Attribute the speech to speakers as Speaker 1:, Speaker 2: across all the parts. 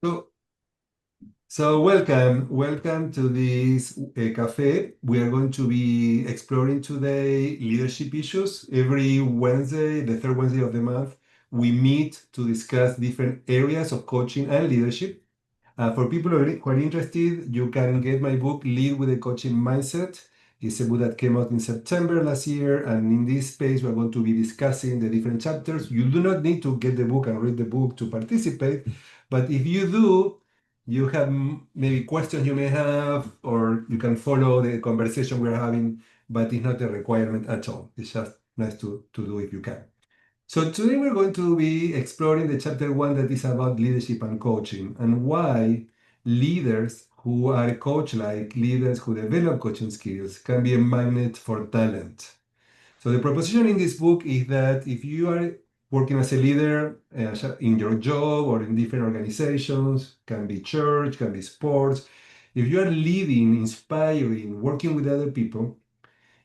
Speaker 1: So, welcome to this cafe. We are going to be exploring today leadership issues. Every Wednesday, the third Wednesday of the month, we meet to discuss different areas of coaching and leadership. For people who are interested, you can get my book, Lead with a Coaching Mindset. It's a book that came out in September last year. And in this space, we're going to be discussing the different chapters. You do not need to get the book and read the book to participate. But if you do, you have maybe questions you may have, or you can follow the conversation we're having, but it's not a requirement at all. It's just nice to do if you can. So today we're going to be exploring the chapter one that is about leadership and coaching and why leaders who are coach-like, leaders who develop coaching skills can be a magnet for talent. So the proposition in this book is that if you are working as a leader in your job or in different organizations, can be church, can be sports, if you are leading, inspiring, working with other people,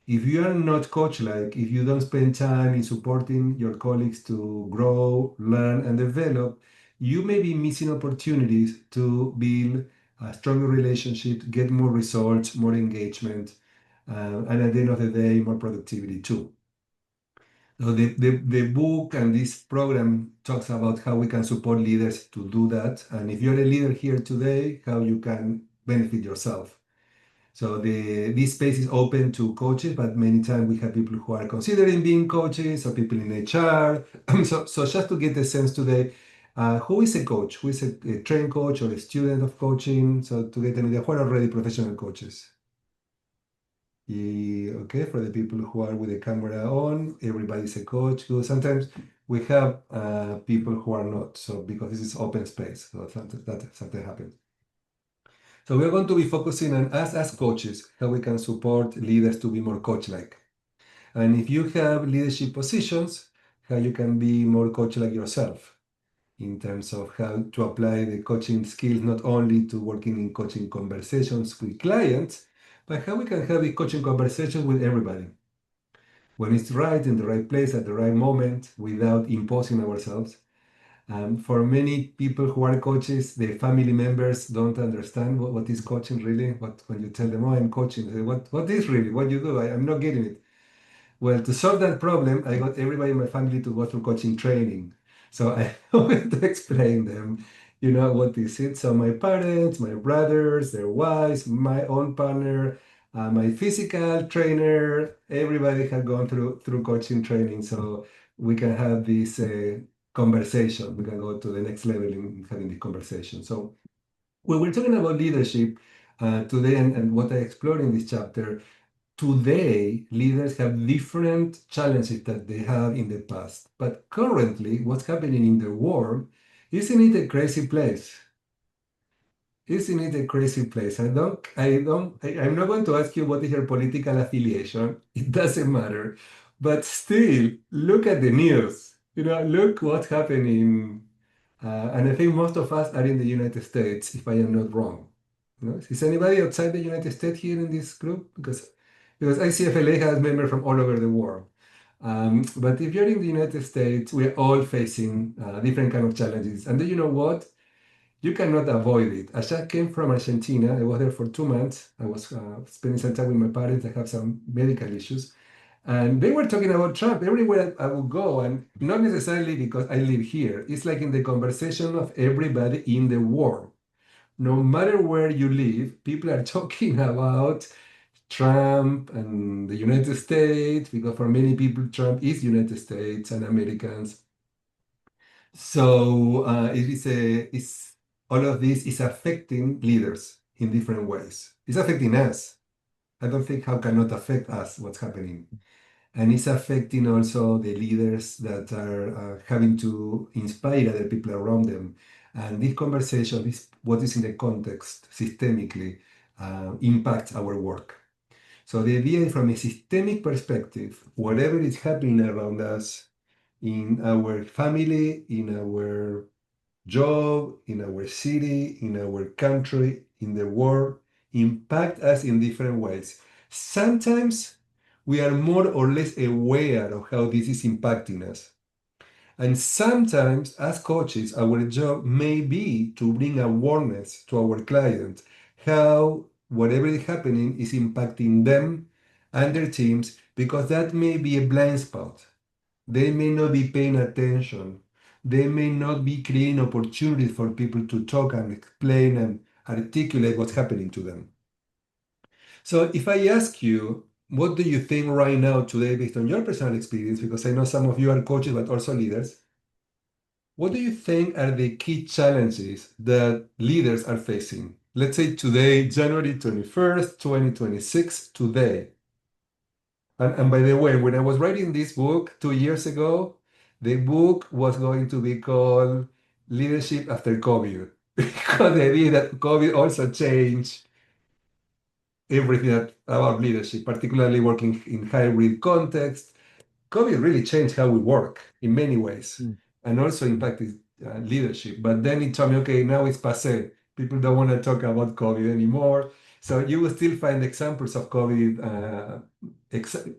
Speaker 1: if you are not coach-like, if you don't spend time in supporting your colleagues to grow, learn, and develop, you may be missing opportunities to build a stronger relationship, get more results, more engagement, and at the end of the day, more productivity too. So the book and this program talks about how we can support leaders to do that. And if you're a leader here today, how you can benefit yourself. So this space is open to coaches, but many times we have people who are considering being coaches or people in HR. So just to get a sense today, who is a coach? Who is a trained coach or a student of coaching? So to get an idea, who are already professional coaches? Okay, for the people who are with the camera on, everybody's a coach. Because sometimes we have people who are not. So because this is open space, so something happens. So we're going to be focusing on us as coaches, how we can support leaders to be more coach-like. And if you have leadership positions, how you can be more coach-like yourself in terms of how to apply the coaching skills, not only to working in coaching conversations with clients, but how we can have the coaching conversations with everybody. When it's right, in the right place, at the right moment, without imposing ourselves. For many people who are coaches, their family members don't understand what is coaching really. When you tell them, "Oh, I'm coaching," they say, "What is really? What you do? I'm not getting it." Well, to solve that problem, I got everybody in my family to go through coaching training. So I went to explain them, what is it. So my parents, my brothers, their wives, my own partner, my physical trainer, everybody had gone through coaching training. So we can have this conversation. We can go to the next level in having this conversation. So when we're talking about leadership today and what I explored in this chapter, today, leaders have different challenges that they have in the past. But currently, what's happening in the world, isn't it a crazy place? Isn't it a crazy place? I'm not going to ask you what is your political affiliation. It doesn't matter. But still, look at the news. Look what's happening. And I think most of us are in the United States, if I am not wrong. Is anybody outside the United States here in this group? Because ICF has members from all over the world. But if you're in the United States, we're all facing different kind of challenges. And do you know what? You cannot avoid it. I just came from Argentina. I was there for 2 months. I was spending some time with my parents. I have some medical issues. And they were talking about Trump everywhere I would go, and not necessarily because I live here. It's like in the conversation of everybody in the world. No matter where you live, people are talking about Trump and the United States, because for many people, Trump is United States and Americans. So it's all of this is affecting leaders in different ways. It's affecting us. I don't think how cannot affect us what's happening. And it's affecting also the leaders that are having to inspire other people around them. And this conversation is what is in the context systemically impacts our work. So the idea is from a systemic perspective, whatever is happening around us in our family, in our job, in our city, in our country, in the world, impact us in different ways. Sometimes we are more or less aware of how this is impacting us. And sometimes, as coaches, our job may be to bring awareness to our client how whatever is happening is impacting them and their teams, because that may be a blind spot. They may not be paying attention. They may not be creating opportunities for people to talk and explain and articulate what's happening to them. So if I ask you, what do you think right now today, based on your personal experience, because I know some of you are coaches, but also leaders, what do you think are the key challenges that leaders are facing? Let's say today, January 21st, 2026, today. And by the way, when I was writing this book 2 years ago, the book was going to be called Leadership After COVID, because the idea that COVID also changed everything about leadership, particularly working in hybrid context. COVID really changed how we work in many ways
Speaker 2: Mm.
Speaker 1: and also impacted leadership. But then it told me, okay, now it's passé. People don't want to talk about COVID anymore. So you will still find examples of COVID,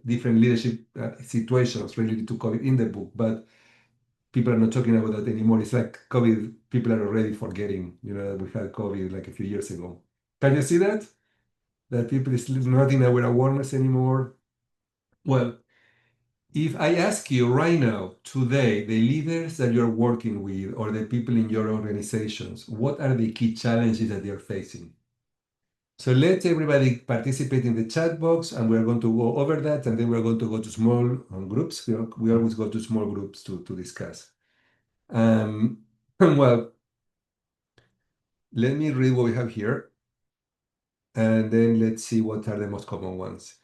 Speaker 1: different leadership situations related to COVID in the book, but people are not talking about that anymore. It's like COVID, people are already forgetting, that we had COVID like a few years ago. Can you see that? That people is not in our awareness anymore? Well, if I ask you right now, today, the leaders that you're working with or the people in your organizations, what are the key challenges that they're facing? So let everybody participate in the chat box, and we're going to go over that, and then we're going to go to small groups. We always go to small groups to discuss. Well, let me read what we have here, and then let's see what are the most common ones.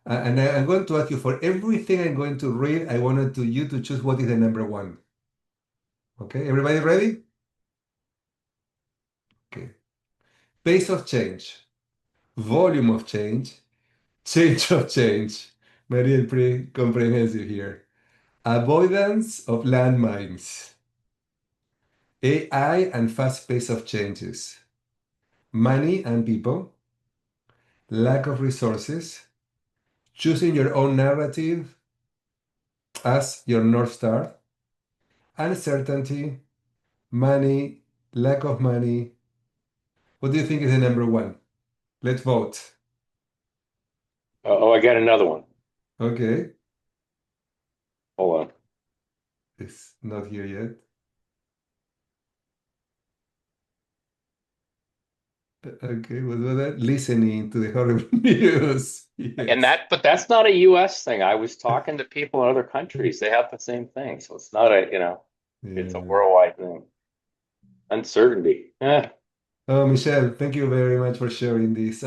Speaker 1: I'm going to ask you, for everything I'm going to read, I wanted you to choose what is the number one. Okay, everybody ready? Okay. Pace of change, volume of change, change of change. Very pretty comprehensive here. Avoidance of landmines, AI and fast pace of changes, money and people, lack of resources, choosing your own narrative as your North Star, uncertainty, money, lack of money. What do you think is the number one? Let's vote.
Speaker 3: Oh, I got another one.
Speaker 1: Okay,
Speaker 3: Hold on.
Speaker 1: it's not here yet. Okay, what was that? Listening to the horrible news.
Speaker 3: And
Speaker 1: Yes.
Speaker 3: but that's not a US thing. I was talking to people in other countries. They have the same thing. So it's not it's a
Speaker 1: Yeah.
Speaker 3: worldwide thing. Uncertainty.
Speaker 1: Oh, Michelle, thank you very much for sharing this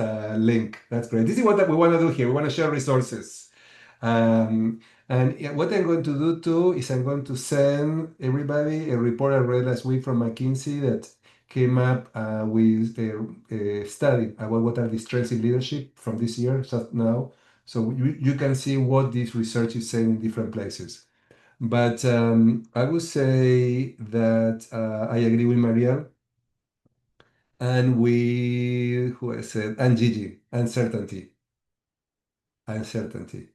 Speaker 1: link. That's great. This is what we want to do here. We want to share resources. And yeah, what I'm going to do too is I'm going to send everybody a report I read last week from McKinsey that came up with a study about what are the strengths in leadership from this year, just now. So you can see what this research is saying in different places. But I would say that I agree with Maria and with who I said, and Gigi, uncertainty, uncertainty.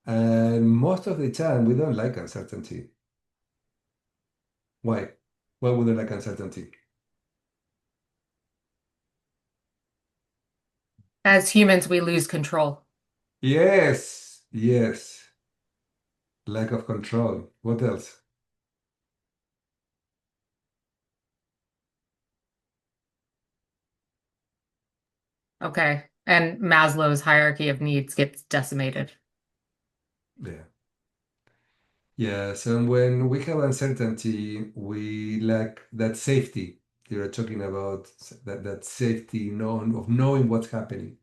Speaker 1: And most of the time, we don't like uncertainty. Why? Why would we like uncertainty?
Speaker 4: As humans, we lose control.
Speaker 1: Yes, yes. Lack of control. What else?
Speaker 4: Okay. And Maslow's hierarchy of needs gets decimated.
Speaker 1: Yeah. Yeah. So when we have uncertainty, we lack that safety. You're talking about that safety of knowing what's happening.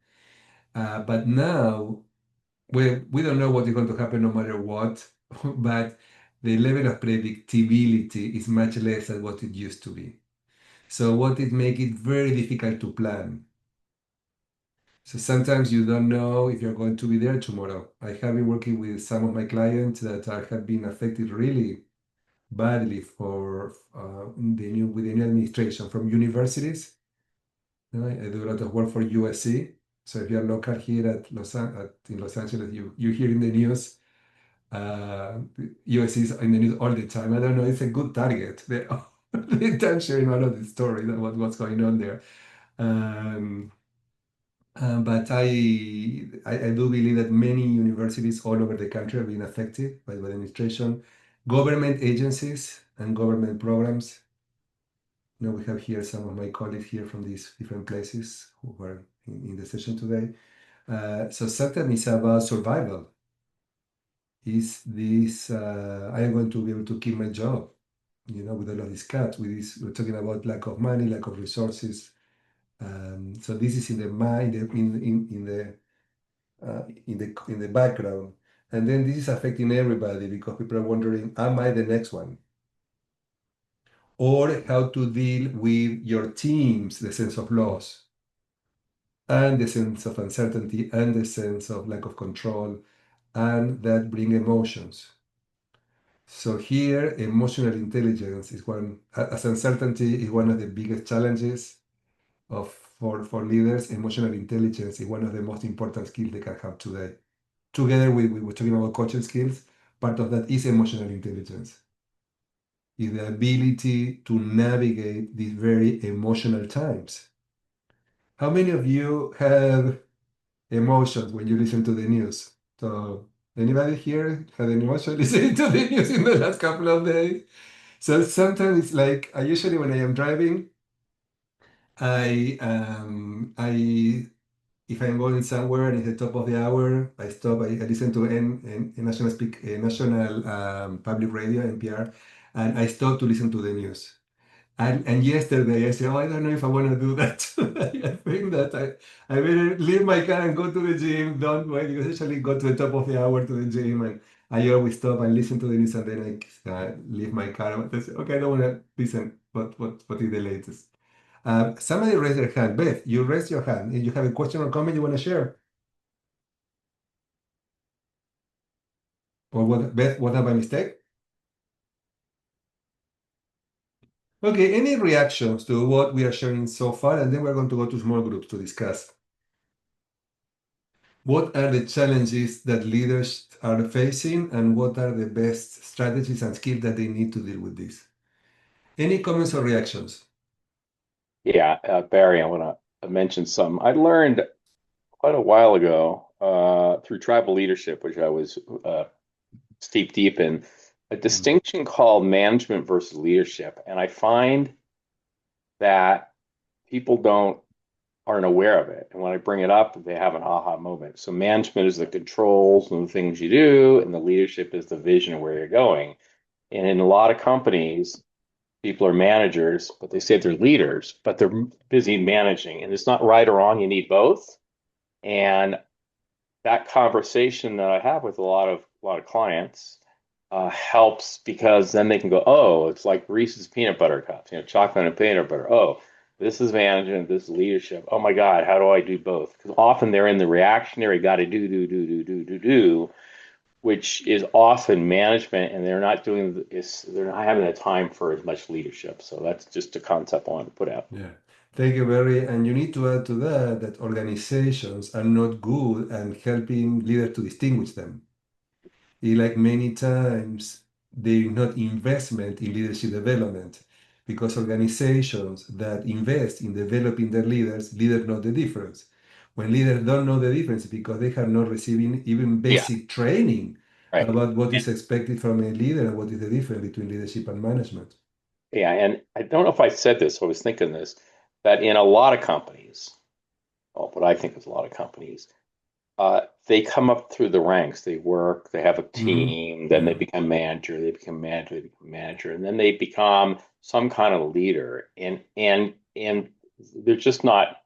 Speaker 1: But now we don't know what is going to happen no matter what, but the level of predictability is much less than what it used to be. So what it make it very difficult to plan. So sometimes you don't know if you're going to be there tomorrow. I have been working with some of my clients that have been affected really badly for with the new administration from universities. I do a lot of work for USC. So if you're local here in Los Angeles, you hear in the news US is in the news all the time. I don't know, it's a good target. They're all the time sharing all of the stories about what's going on there. Um, but I do believe that many universities all over the country are being affected by the administration, government agencies, and government programs. You know, we have here some of my colleagues here from these different places who are in the session today. So sometimes it's about survival. Is this, I am going to be able to keep my job, you know, with all of these cuts, with this, we're talking about lack of money, lack of resources. So this is in the mind, in the background. And then this is affecting everybody because people are wondering, am I the next one? Or how to deal with your teams, the sense of loss, and the sense of uncertainty, and the sense of lack of control, and that bring emotions. So here, emotional intelligence is one, as uncertainty is one of the biggest challenges of for leaders. Emotional intelligence is one of the most important skills they can have today. Together with we were talking about coaching skills, part of that is emotional intelligence. Is the ability to navigate these very emotional times. How many of you have emotions when you listen to the news? So anybody here had an emotion listening to the news in the last couple of days? So sometimes it's like I usually when I am driving, I if I'm going somewhere and it's the top of the hour, I stop. I listen to national public radio (NPR), and I stop to listen to the news. And yesterday I said, oh, I don't know if I want to do that. I think that I better leave my car and go to the gym. Don't wait, because I usually go to the top of the hour to the gym, and I always stop and listen to the news, and then I leave my car. But I say, okay, I don't want to listen. What is the latest? Somebody raised their hand. Beth, you raised your hand. If you have a question or comment you want to share, or what, Beth? What have I mistake? Okay, any reactions to what we are sharing so far, and then we're going to go to small groups to discuss. What are the challenges that leaders are facing, and what are the best strategies and skills that they need to deal with this? Any comments or reactions?
Speaker 3: Yeah, Barry, I want to mention some. I learned quite a while ago through tribal leadership, which I was steep deep in, a distinction called management versus leadership. And I find that people aren't aware of it. And when I bring it up, they have an aha moment. So management is the controls and the things you do, and the leadership is the vision of where you're going. And in a lot of companies, people are managers, but they say they're leaders, but they're busy managing. And it's not right or wrong. You need both. And that conversation that I have with a lot of clients helps, because then they can go, oh, it's like Reese's peanut butter cups, chocolate and peanut butter. Oh, this is management, this is leadership. Oh my God, how do I do both? Because often they're in the reactionary, got to do, which is often management, and they're not having the time for as much leadership. So that's just a concept I want to put out.
Speaker 1: Yeah. Thank you, Barry. And you need to add to that that organizations are not good at helping leaders to distinguish them. Like many times, there is not investment in leadership development because organizations that invest in developing their leaders know the difference. When leaders don't know the difference because they have not receiving even
Speaker 3: Yeah,
Speaker 1: basic training
Speaker 3: right.
Speaker 1: about what is expected from a leader and what is the difference between leadership and management.
Speaker 3: Yeah, and I don't know if I said this, I was thinking this, that in a lot of companies, what I think is a lot of companies, they come up through the ranks. They work, they have a team, then they
Speaker 1: Yeah.
Speaker 3: become manager, they become manager, they become manager, and then they become some kind of leader. And they're just not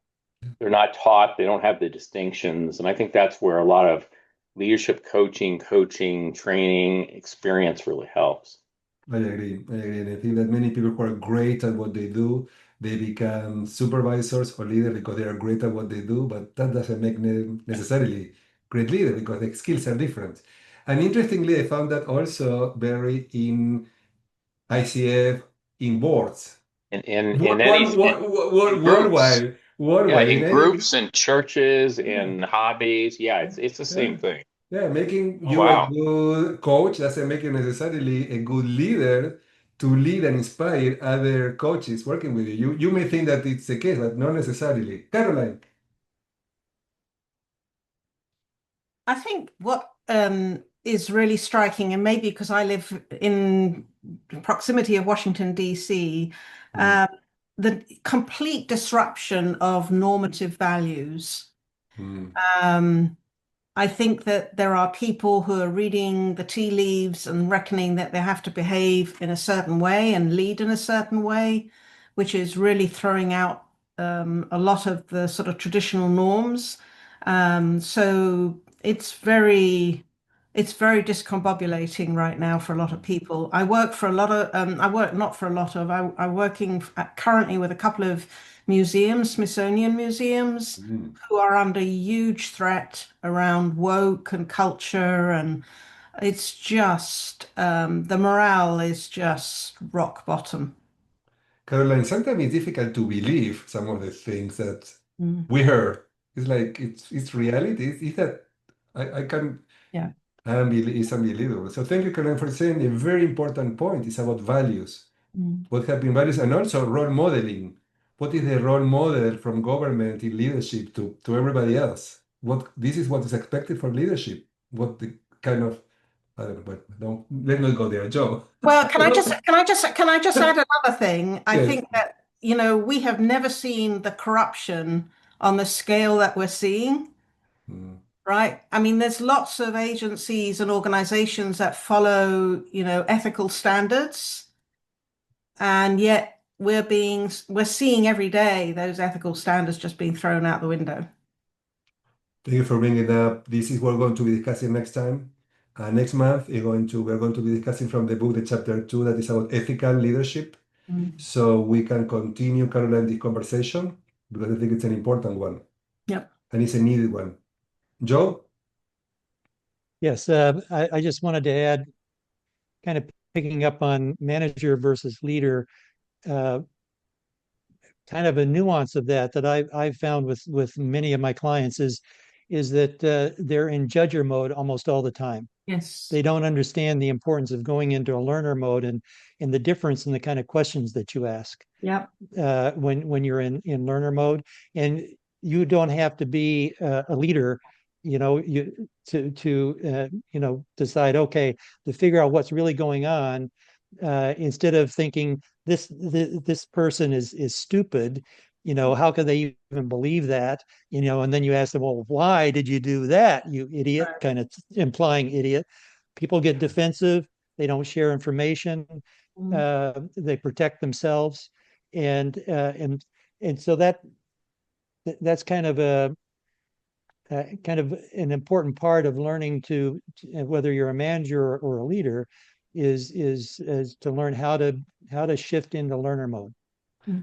Speaker 3: they're not taught, they don't have the distinctions. And I think that's where a lot of leadership coaching, training, experience really helps.
Speaker 1: I agree. I agree. And I think that many people who are great at what they do, they become supervisors or leaders because they are great at what they do, but that doesn't make them necessarily great leader because the skills are different. And interestingly, I found that also very in ICF in boards,
Speaker 3: In any in groups.
Speaker 1: worldwide,
Speaker 3: Yeah,
Speaker 1: worldwide.
Speaker 3: in groups and churches and hobbies. Yeah, it's the
Speaker 1: Yeah.
Speaker 3: same thing.
Speaker 1: Yeah, making
Speaker 3: Oh,
Speaker 1: you a
Speaker 3: wow.
Speaker 1: good coach doesn't make you necessarily a good leader to lead and inspire other coaches working with you. You may think that it's the case, but not necessarily. Caroline.
Speaker 2: I think what is really striking, and maybe because I live in proximity of Washington, D.C.,
Speaker 1: Mm,
Speaker 2: the complete disruption of normative values.
Speaker 1: mm.
Speaker 2: Um, I think that there are people who are reading the tea leaves and reckoning that they have to behave in a certain way and lead in a certain way, which is really throwing out a lot of the sort of traditional norms. So it's very discombobulating right now for a lot of people. I work for a lot of I work not for a lot of I'm working currently with a couple of museums, Smithsonian museums,
Speaker 1: Mm.
Speaker 2: who are under huge threat around woke and culture, and it's just the morale is just rock bottom.
Speaker 1: Caroline, sometimes it's difficult to believe some of the things that
Speaker 2: Mm.
Speaker 1: we heard. It's like it's reality. It's that I can
Speaker 2: Yeah.
Speaker 1: it's unbelievable. So thank you, Caroline, for saying a very important point. It's about values.
Speaker 2: Mm.
Speaker 1: What have been values and also role modeling. What is the role model from government in leadership to everybody else? What this is what is expected for leadership. What the kind of I don't know, but don't let's not go there, Joe.
Speaker 2: Well, can I just add another thing? I
Speaker 1: Yes.
Speaker 2: think that, we have never seen the corruption on the scale that we're seeing,
Speaker 1: Mm.
Speaker 2: right? I mean, there's lots of agencies and organizations that follow, ethical standards, and yet we're seeing every day those ethical standards just being thrown out the window.
Speaker 1: Thank you for bringing it up. This is what we're going to be discussing next time. Next month, we're going to be discussing from the book, the chapter 2, that is about ethical leadership.
Speaker 2: Mm.
Speaker 1: So we can continue, Caroline, this conversation because I think it's an important one
Speaker 2: Yep.
Speaker 1: and it's a needed one. Joe?
Speaker 5: Yes, I just wanted to add, kind of picking up on manager versus leader, uh, kind of a nuance of that I've found with many of my clients is that they're in judger mode almost all the time.
Speaker 2: Yes.
Speaker 5: They don't understand the importance of going into a learner mode and the difference in the kind of questions that you ask
Speaker 2: Yep.
Speaker 5: when you're in learner mode. And you don't have to be a leader, to decide, okay, to figure out what's really going on, instead of thinking this person is stupid. How could they even believe that? And then you ask them, well, why did you do that, you idiot?
Speaker 2: Right.
Speaker 5: Kind of implying idiot. People get defensive. They don't share information.
Speaker 2: Mm.
Speaker 5: They protect themselves, and so that's kind of an important part of learning whether you're a manager or a leader, is to learn how to shift into learner mode.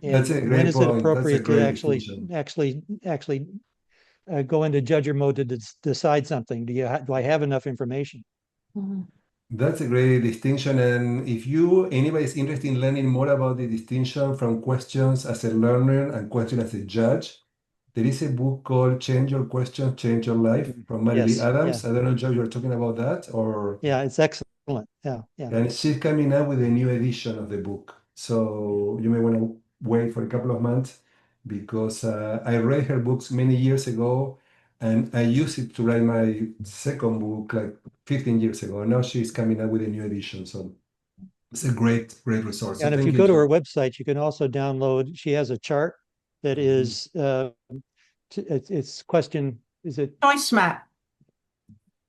Speaker 1: That's
Speaker 5: And
Speaker 1: a
Speaker 5: when
Speaker 1: great
Speaker 5: is it
Speaker 1: point. That's a
Speaker 5: appropriate to
Speaker 1: great
Speaker 5: actually
Speaker 1: distinction.
Speaker 5: actually go into judger mode to decide something? Do I have enough information?
Speaker 2: Mm.
Speaker 1: That's a great distinction. And if anybody is interested in learning more about the distinction from questions as a learner and question as a judge, there is a book called Change Your Question, Change Your Life from Mary Lee
Speaker 5: Yes.
Speaker 1: Adams.
Speaker 5: Yeah.
Speaker 1: I don't know, Joe, you're talking about that or
Speaker 5: Yeah. It's excellent. Yeah. Yeah.
Speaker 1: and she's coming up with a new edition of the book. So you may want to wait for a couple of months because I read her books many years ago and I used it to write my second book like 15 years ago. And now she's coming up with a new edition. So it's a great, great resource. So
Speaker 5: And if
Speaker 1: thank
Speaker 5: you
Speaker 1: you,
Speaker 5: go to her
Speaker 1: Joe.
Speaker 5: website, you can also download. She has a chart that
Speaker 1: Mhm.
Speaker 5: is it's question. Is it?
Speaker 2: Choice map.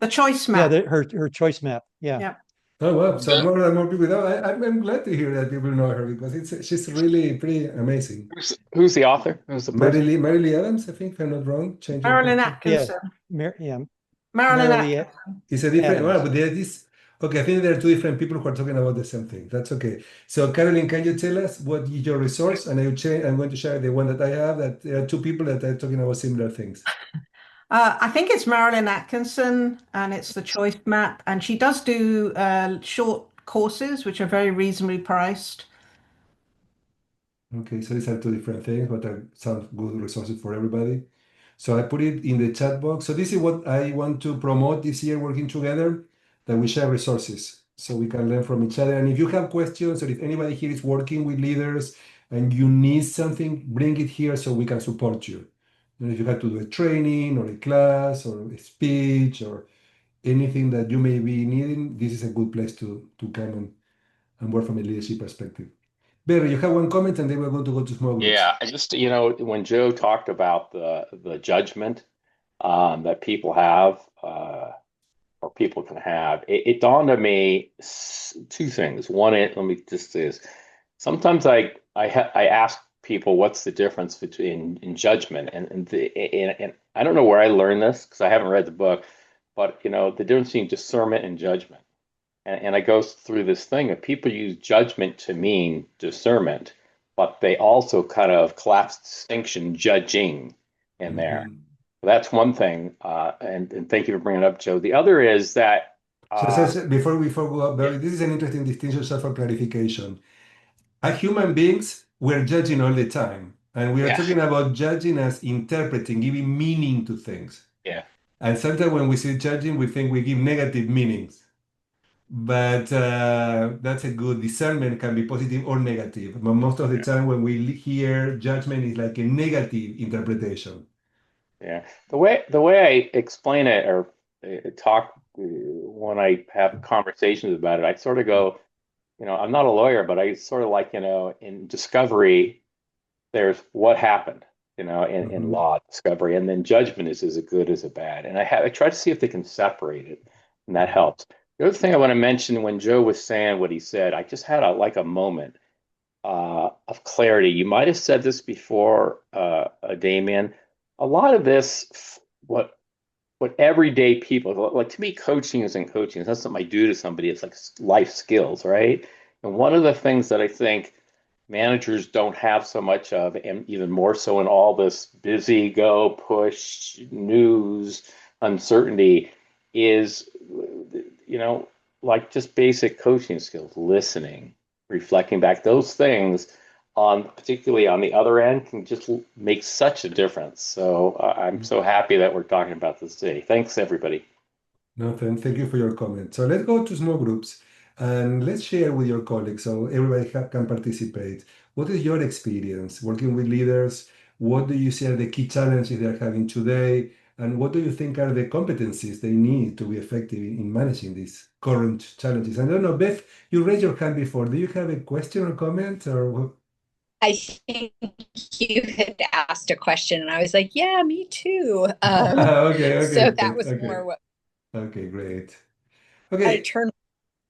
Speaker 2: The choice
Speaker 5: Yeah,
Speaker 2: map.
Speaker 5: her choice map. Yeah.
Speaker 2: Yeah.
Speaker 1: Oh, wow. So more and more people know. I'm glad to hear that people know her because she's really pretty amazing.
Speaker 3: Who's the author? Who's the person?
Speaker 1: Mary Lee Adams, I think, if I'm not wrong. Change Your
Speaker 2: Marilyn
Speaker 1: Question.
Speaker 5: Yeah.
Speaker 2: Atkinson.
Speaker 5: Yeah.
Speaker 2: Marilyn
Speaker 5: Marilee
Speaker 2: Atkinson.
Speaker 1: It's a different
Speaker 5: Adams.
Speaker 1: well, but there is okay. I think there are two different people who are talking about the same thing. That's okay. So, Caroline, can you tell us what is your resource? And I'm going to share the one that I have. That there are two people that are talking about similar things.
Speaker 2: I think it's Marilyn Atkinson, and it's the choice map. And she does do short courses, which are very reasonably priced.
Speaker 1: Okay, so these are two different things, but are sound good resources for everybody. So I put it in the chat box. So this is what I want to promote this year, working together, that we share resources so we can learn from each other. And if you have questions, or if anybody here is working with leaders and you need something, bring it here so we can support you. And if you have to do a training or a class or a speech or anything that you may be needing, this is a good place to come and work from a leadership perspective. Barry, you have one comment and then we're going to go to small groups.
Speaker 3: Yeah, I just, when Joe talked about the judgment that people have, or people can have, it dawned on me two things. One, let me just say this. Sometimes I ask people what's the difference between in judgment and I don't know where I learned this because I haven't read the book, but the difference between discernment and judgment. And I go through this thing of people use judgment to mean discernment, but they also kind of collapse distinction judging in there. That's one thing, and thank you for bringing it up, Joe. The other is that
Speaker 1: so before we go up, Barry, this is an interesting distinction just for clarification. As human beings, we're judging all the time, and we are talking about judging as interpreting, giving meaning to things.
Speaker 3: Yeah.
Speaker 1: And sometimes when we say judging, we think we give negative meanings. But that's a good discernment, can be positive or negative. But most of the time when we hear judgment is like a negative interpretation.
Speaker 3: Yeah. The way I explain it or talk when I have conversations about it, I sort of go, I'm not a lawyer, but I sort of like, in discovery, there's what happened, in law discovery, and then judgment is a good as a bad. And I try to see if they can separate it, and that helps. The other thing I want to mention, when Joe was saying what he said, I just had a moment of clarity. You might have said this before, Damian. A lot of this, what everyday people like, to me, coaching isn't coaching. It's not something I do to somebody. It's like life skills, right? And one of the things that I think managers don't have so much of, and even more so in all this busy, go, push, news, uncertainty, is, like just basic coaching skills, listening, reflecting back. Those things, particularly on the other end, can just make such a difference. So I'm so happy that we're talking about this today. Thanks, everybody.
Speaker 1: No, thank you for your comment. So let's go to small groups and let's share with your colleagues so everybody can participate. What is your experience working with leaders? What do you see are the key challenges they are having today? And what do you think are the competencies they need to be effective in managing these current challenges? I don't know, Beth, you raised your hand before. Do you have a question or comment or what?
Speaker 6: I think you had asked a question and I was like, yeah, me too.
Speaker 1: Okay,
Speaker 6: So that was
Speaker 1: okay.
Speaker 6: more what
Speaker 1: Okay, great.
Speaker 6: I
Speaker 1: Okay,
Speaker 6: turned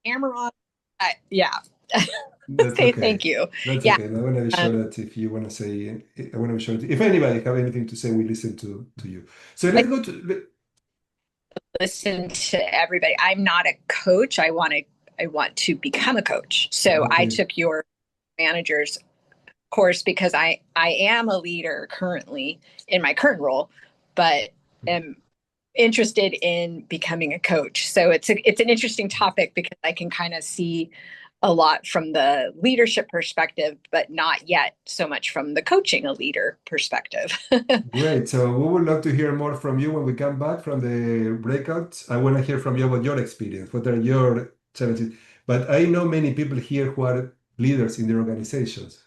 Speaker 6: my camera on. Yeah.
Speaker 1: that's
Speaker 6: Say
Speaker 1: okay.
Speaker 6: thank you.
Speaker 1: That's
Speaker 6: Yeah.
Speaker 1: okay. I want to be sure that if you want to say, I want to be sure if anybody have anything to say, we listen to you. So let's go to.
Speaker 6: Listen to everybody. I'm not a coach. I want to become a coach. So I
Speaker 1: Okay.
Speaker 6: took your manager's course because I am a leader currently in my current role, but am interested in becoming a coach. So it's an interesting topic because I can kind of see a lot from the leadership perspective, but not yet so much from the coaching a leader perspective.
Speaker 1: Great. So we would love to hear more from you when we come back from the breakouts. I want to hear from you about your experience. What are your challenges? But I know many people here who are leaders in their organizations.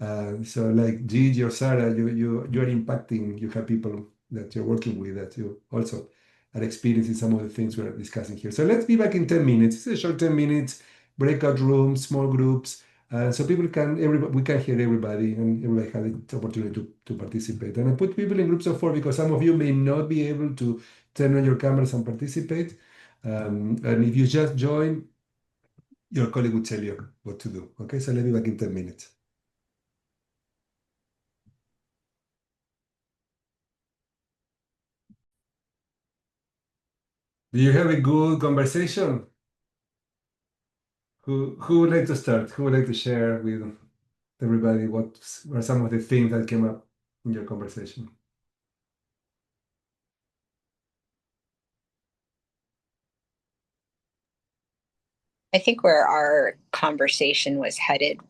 Speaker 1: So like Gigi or Sarah, you are impacting. You have people that you're working with that you also are experiencing some of the things we're discussing here. So let's be back in 10 minutes. It's a short 10 minutes, breakout rooms, small groups. So we can hear everybody and everybody has the opportunity to participate. And I put people in groups of 4 because some of you may not be able to turn on your cameras and participate. And if you just join, your colleague will tell you what to do. Okay, so let's be back in 10 minutes. Do you have a good conversation? Who would like to start? Who would like to share with everybody what are some of the things that came up in your conversation?
Speaker 6: I think where our conversation was headed,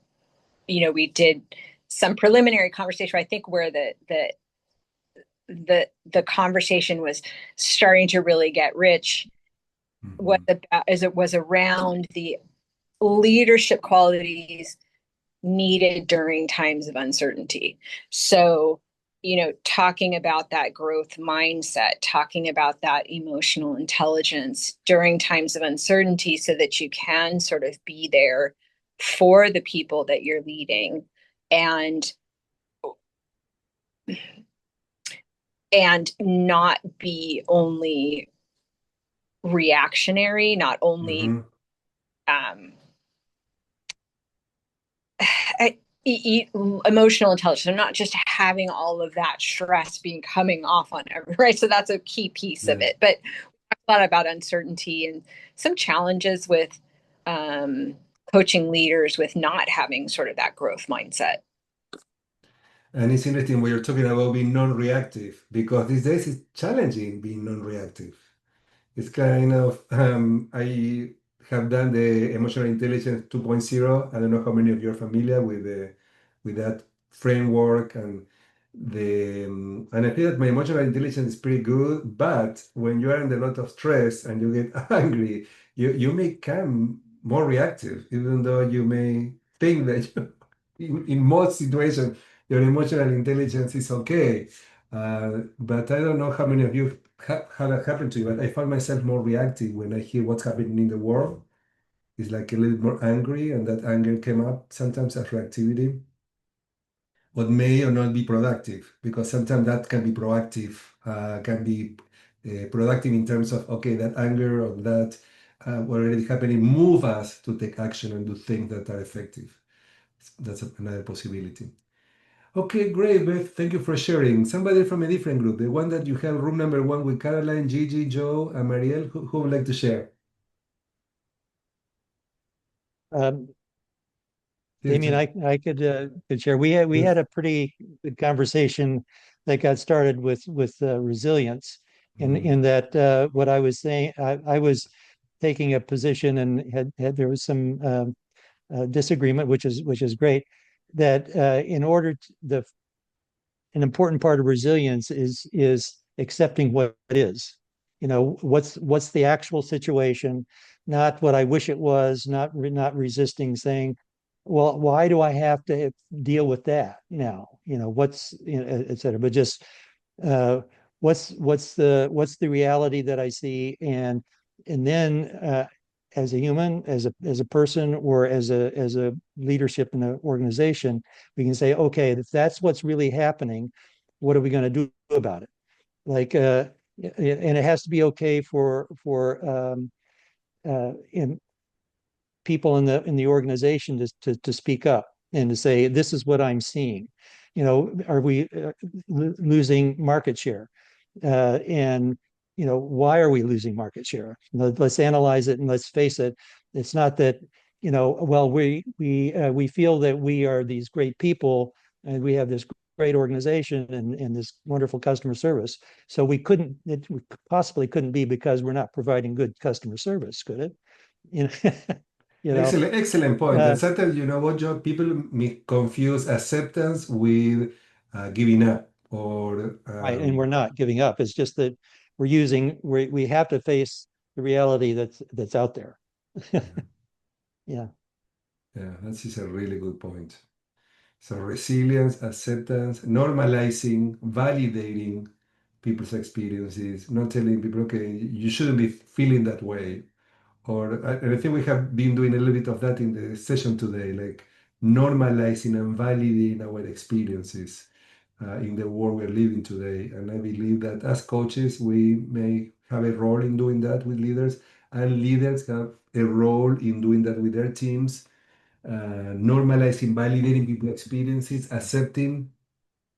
Speaker 6: we did some preliminary conversation. I think where the the conversation was starting to really get rich was about, as it was around the leadership qualities needed during times of uncertainty. So, talking about that growth mindset, talking about that emotional intelligence during times of uncertainty so that you can sort of be there for the people that you're leading and not be only reactionary, not only emotional intelligence. I'm not just having all of that stress coming off on everyone, right? So that's a key piece of it. But we talked a lot about uncertainty and some challenges with coaching leaders with not having sort of that growth mindset.
Speaker 1: And it's interesting when you're talking about being non-reactive, because these days it's challenging being non-reactive. It's kind of, I have done the emotional intelligence 2.0. I don't know how many of you are familiar with that framework, and I feel that my emotional intelligence is pretty good, but when you are under a lot of stress and you get angry, you may become more reactive, even though you may think that in most situations your emotional intelligence is okay. But I don't know how many of you how that happened to you, but I found myself more reactive when I hear what's happening in the world. It's like a little more angry, and that anger came up sometimes as reactivity, what may or not be productive, because sometimes that can be proactive, can be productive in terms of, okay, that anger or that what already happening move us to take action and do things that are effective. That's another possibility. Okay, great, Beth. Thank you for sharing. Somebody from a different group, the one that you have room number 1 with Caroline, Gigi, Joe, and Marielle, who would like to share?
Speaker 5: Damian, I could share. We had a pretty good conversation that got started with resilience, in that what I was saying, I was taking a position and had there was some disagreement, which is great. That in order to, an important part of resilience is accepting what it is. What's the actual situation, not what I wish it was, not resisting, saying, well, why do I have to deal with that now? What's, et cetera. But just what's the reality that I see, and then as a human, as a person, or as a leadership in an organization, we can say, okay, if that's what's really happening, what are we going to do about it? Like, and it has to be okay for in people in the organization to speak up and to say, this is what I'm seeing. Are we losing market share? And why are we losing market share? Let's analyze it, and let's face it. It's not that, well, we feel that we are these great people and we have this great organization and this wonderful customer service. So we possibly couldn't be because we're not providing good customer service, could it?
Speaker 1: Excellent point. And sometimes, what, Joe, people confuse acceptance with giving up, or
Speaker 5: right, and we're not giving up. It's just that we have to face the reality that's out there. Yeah,
Speaker 1: that is a really good point. So resilience, acceptance, normalizing, validating people's experiences, not telling people, okay, you shouldn't be feeling that way. And I think we have been doing a little bit of that in the session today, like normalizing and validating our experiences in the world we're living today. And I believe that as coaches, we may have a role in doing that with leaders, and leaders have a role in doing that with their teams, normalizing, validating people's experiences, accepting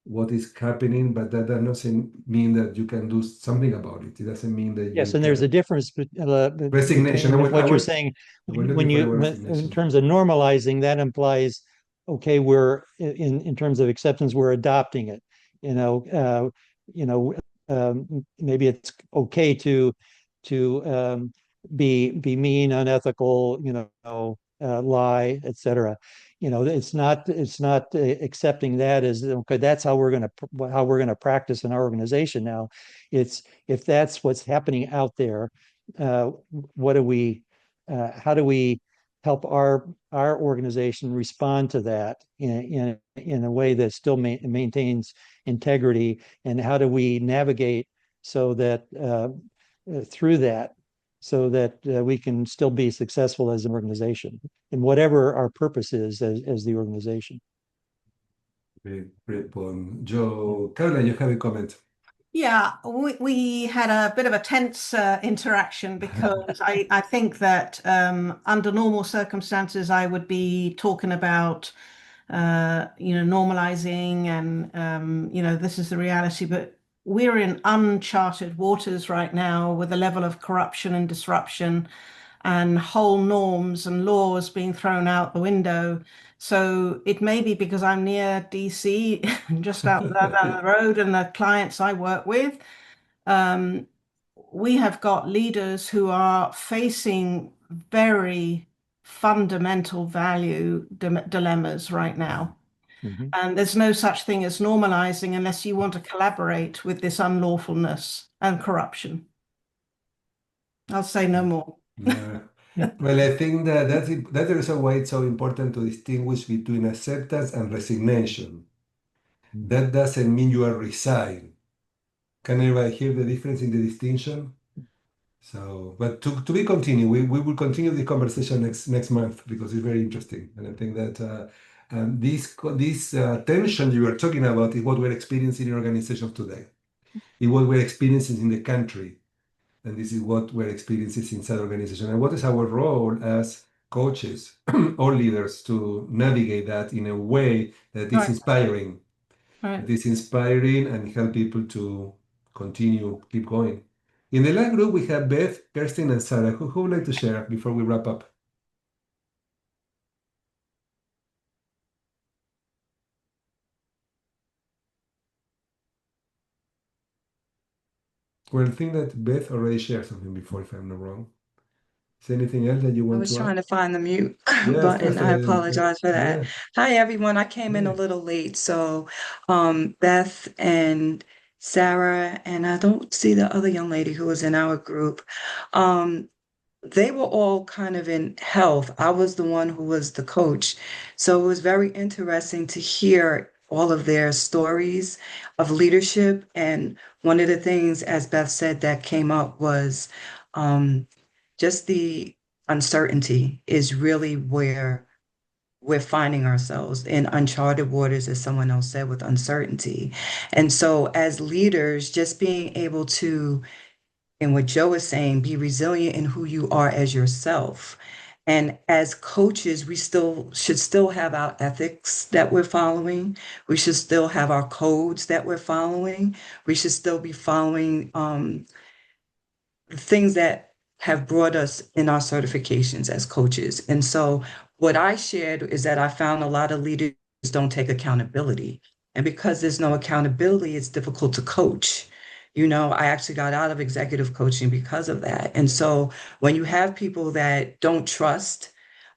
Speaker 1: what is happening, but that doesn't mean that you can do something about it. It doesn't mean that
Speaker 5: yes,
Speaker 1: you
Speaker 5: and there's
Speaker 1: can...
Speaker 5: a difference
Speaker 1: Resignation.
Speaker 5: between what you're saying. When in terms of normalizing, that implies, okay, we're in terms of acceptance, we're adopting it. Maybe it's okay to be mean, unethical, lie, etc. it's not accepting that as, okay, that's how we're going to practice in our organization now. It's, if that's what's happening out there, what do we how do we help our organization respond to that in a way that still maintains integrity, and how do we navigate so that through that, so that we can still be successful as an organization and whatever our purpose is as the organization.
Speaker 1: Great point. Joe, Caroline, you have a comment.
Speaker 2: Yeah, we had a bit of a tense interaction because I think that under normal circumstances, I would be talking about, normalizing and, this is the reality. But we're in uncharted waters right now with a level of corruption and disruption and whole norms and laws being thrown out the window. So it may be because I'm near DC, just out there down the road, and the clients I work with. We have got leaders who are facing very fundamental value dilemmas right now.
Speaker 5: Mm-hmm.
Speaker 2: And there's no such thing as normalizing unless you want to collaborate with this unlawfulness and corruption. I'll say no more.
Speaker 1: Yeah. Well, I think that's the reason why it's so important to distinguish between acceptance and resignation. That doesn't mean you are resigned. Can everybody hear the difference in the distinction? So, but to be continued, we will continue the conversation next month because it's very interesting, and I think that this tension you are talking about is what we're experiencing in organizations today. It's what we're experiencing in the country. And this is what we're experiencing inside organization. And what is our role as coaches or leaders to navigate that in a way that is inspiring, that is inspiring and help people to keep going. In the last group, we have Beth, Kirsten, and Sarah. Who would like to share before we wrap up? Well, I think that Beth already shared something before, if I'm not wrong. Is there anything else that you
Speaker 7: I
Speaker 1: want
Speaker 7: was
Speaker 1: to
Speaker 7: trying
Speaker 1: add?
Speaker 7: to find the mute
Speaker 1: Yeah, of
Speaker 7: button.
Speaker 1: course.
Speaker 7: I apologize for that.
Speaker 1: Yeah,
Speaker 7: Hi, everyone. I came in a
Speaker 1: yeah.
Speaker 7: little late. So, Beth and Sarah, and I don't see the other young lady who was in our group. They were all kind of in health. I was the one who was the coach. So it was very interesting to hear all of their stories of leadership. And one of the things, as Beth said, that came up was just the uncertainty is really where we're finding ourselves in uncharted waters, as someone else said, with uncertainty. And so as leaders, just being able to, and what Joe is saying, be resilient in who you are as yourself. And as coaches, we should still have our ethics that we're following. We should still have our codes that we're following. We should still be following things that have brought us in our certifications as coaches. And so what I shared is that I found a lot of leaders don't take accountability. And because there's no accountability, it's difficult to coach. I actually got out of executive coaching because of that. And so when you have people that don't trust,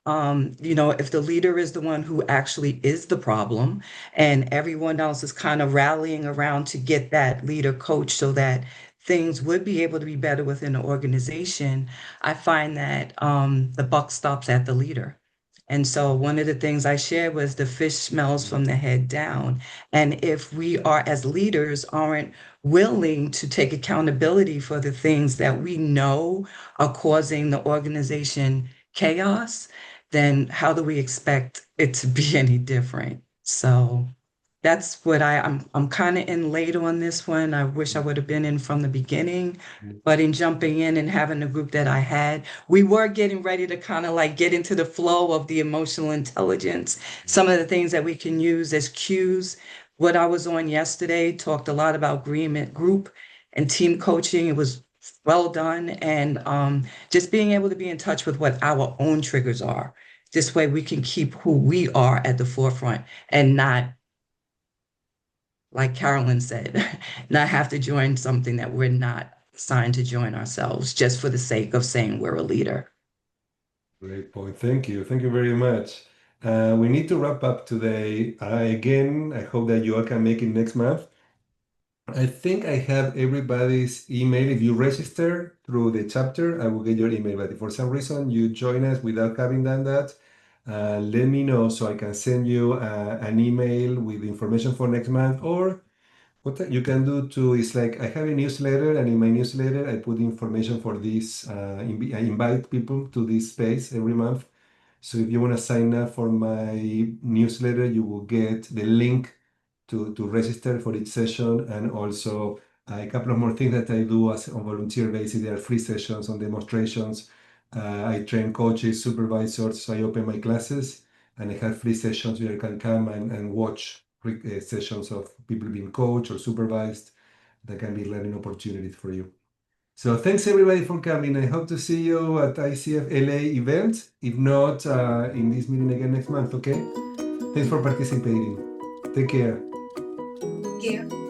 Speaker 7: if the leader is the one who actually is the problem and everyone else is kind of rallying around to get that leader coach so that things would be able to be better within the organization, I find that the buck stops at the leader. And so one of the things I shared was the fish smells from the head down. And if we are, as leaders, aren't willing to take accountability for the things that we know are causing the organization chaos, then how do we expect it to be any different? So that's what I'm kind of in late on this one. I wish I would have been in from the beginning, but in jumping in and having the group that I had, we were getting ready to kind of like get into the flow of the emotional intelligence, some of the things that we can use as cues. What I was on yesterday talked a lot about agreement, group and team coaching. It was well done. And just being able to be in touch with what our own triggers are. This way we can keep who we are at the forefront and not, like Carolyn said, not have to join something that we're not signed to join ourselves just for the sake of saying we're a leader.
Speaker 1: Great point. Thank you. Thank you very much. We need to wrap up today. Again, I hope that you all can make it next month. I think I have everybody's email. If you register through the chapter, I will get your email. But if for some reason you join us without having done that, let me know so I can send you an email with information for next month. Or what you can do too is like I have a newsletter, and in my newsletter, I put information for this. I invite people to this space every month. So if you want to sign up for my newsletter, you will get the link to register for each session, and also a couple of more things that I do as on volunteer basis. There are free sessions on demonstrations. I train coaches, supervisors, so I open my classes, and I have free sessions where you can come and watch sessions of people being coached or supervised. That can be learning opportunities for you. So thanks everybody for coming. I hope to see you at ICF LA event. If not, in this meeting again next month, okay? Thanks for participating. Take care.
Speaker 6: Thank you.